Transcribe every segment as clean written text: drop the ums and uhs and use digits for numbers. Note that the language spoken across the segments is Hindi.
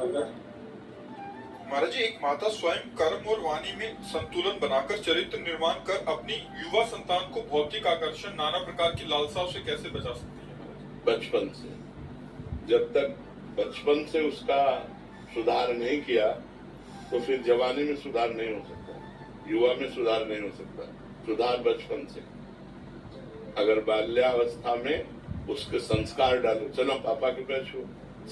महाराज जी, एक माता स्वयं कर्म और वाणी में संतुलन बनाकर चरित्र निर्माण कर अपनी युवा संतान को भौतिक आकर्षण, नाना प्रकार की लालसाओं से कैसे बचा सकती है महाराज? बचपन से। जब तक बचपन से उसका सुधार नहीं किया तो फिर जवानी में सुधार नहीं हो सकता, युवा में सुधार नहीं हो सकता। सुधार बचपन से। अगर बाल्यावस्था में उसके संस्कार डालो, चलो पापा के बैठो,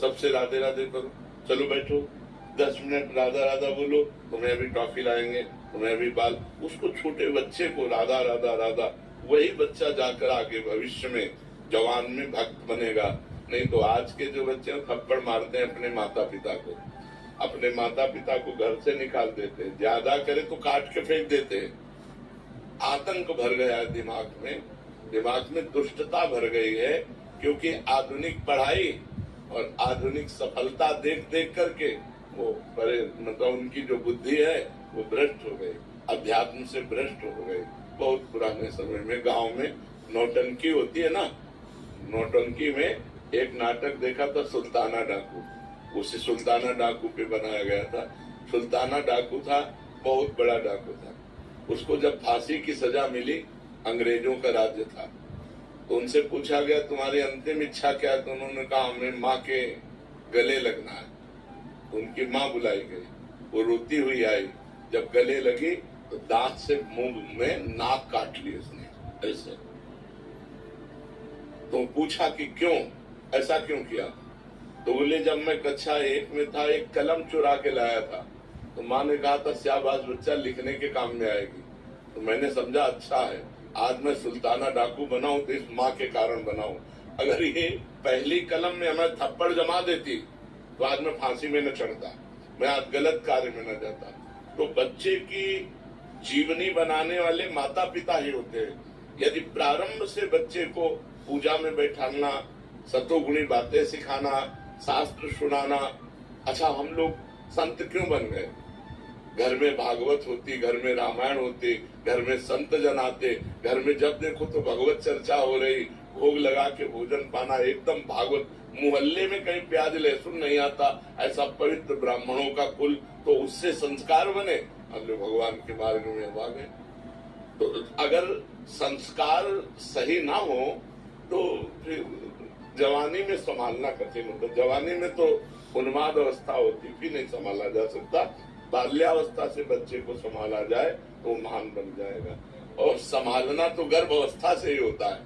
सबसे राधे राधे करो, चलो बैठो 10 मिनट राधा राधा बोलो, तुम्हें अभी टॉफी लाएंगे, तुम्हें अभी बाल। उसको छोटे बच्चे को राधा राधा राधा, वही बच्चा जाकर आगे भविष्य में जवान में भक्त बनेगा। नहीं तो आज के जो बच्चे थप्पड़ मारते हैं अपने माता पिता को, अपने माता पिता को घर से निकाल देते हैं, ज्यादा करे तो काट के फेंक देते हैं। आतंक भर गया है दिमाग में दुष्टता भर गई है, क्योंकि आधुनिक पढ़ाई और आधुनिक सफलता देख देख करके वो बड़े मतलब उनकी जो बुद्धि है वो भ्रष्ट हो गई, अध्यात्म से भ्रष्ट हो गई। बहुत पुराने समय में गांव में नौटंकी होती है ना, नौटंकी में एक नाटक देखा था सुल्ताना डाकू, उसे सुल्ताना डाकू पे बनाया गया था। सुल्ताना डाकू था, बहुत बड़ा डाकू था। उसको जब फांसी की सजा मिली, अंग्रेजों का राज्य था, तो उनसे पूछा गया तुम्हारी अंतिम इच्छा क्या है? तो उन्होंने कहा हमें माँ के गले लगना है। तो उनकी माँ बुलाई गई, वो रोती हुई आई, जब गले लगी तो दांत से मुंह में नाक काट ली उसने ऐसे। तो पूछा कि क्यों, ऐसा क्यों किया? तो बोले जब मैं कक्षा 1 में था एक कलम चुरा के लाया था, तो माँ ने कहा था शाबाश बच्चा, लिखने के काम में आएगी। तो मैंने समझा अच्छा है, आज मैं सुल्ताना डाकू बनाऊं तो इस माँ के कारण बनाऊं। अगर ये पहली कलम में हमें थप्पड़ जमा देती तो आज मैं फांसी में न चढ़ता, मैं आज गलत कार्य में न जाता। तो बच्चे की जीवनी बनाने वाले माता पिता ही होते हैं। यदि प्रारंभ से बच्चे को पूजा में बैठाना, सतोगुणी बातें सिखाना, शास्त्र सुनाना। अच्छा, हम लोग संत क्यों बन गए? घर में भागवत होती, घर में रामायण होती, घर में संत जन आते, घर में जब देखो तो भगवत चर्चा हो रही, भोग लगा के भोजन पाना, एकदम भागवत। मोहल्ले में कहीं प्याज लहसुन नहीं आता, ऐसा पवित्र ब्राह्मणों का कुल, तो उससे संस्कार बने, हम लोग भगवान के मार्ग में भागे। तो अगर संस्कार सही ना हो तो फिर जवानी में संभालना कठिन होता। जवानी में तो उन्माद अवस्था होती, फिर नहीं संभाला जा सकता। बाल्यावस्था से बच्चे को संभाला जाए तो महान बन जाएगा। और संभालना तो गर्भ अवस्था से ही होता है।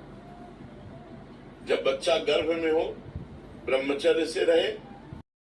जब बच्चा गर्भ में हो, ब्रह्मचर्य से रहे,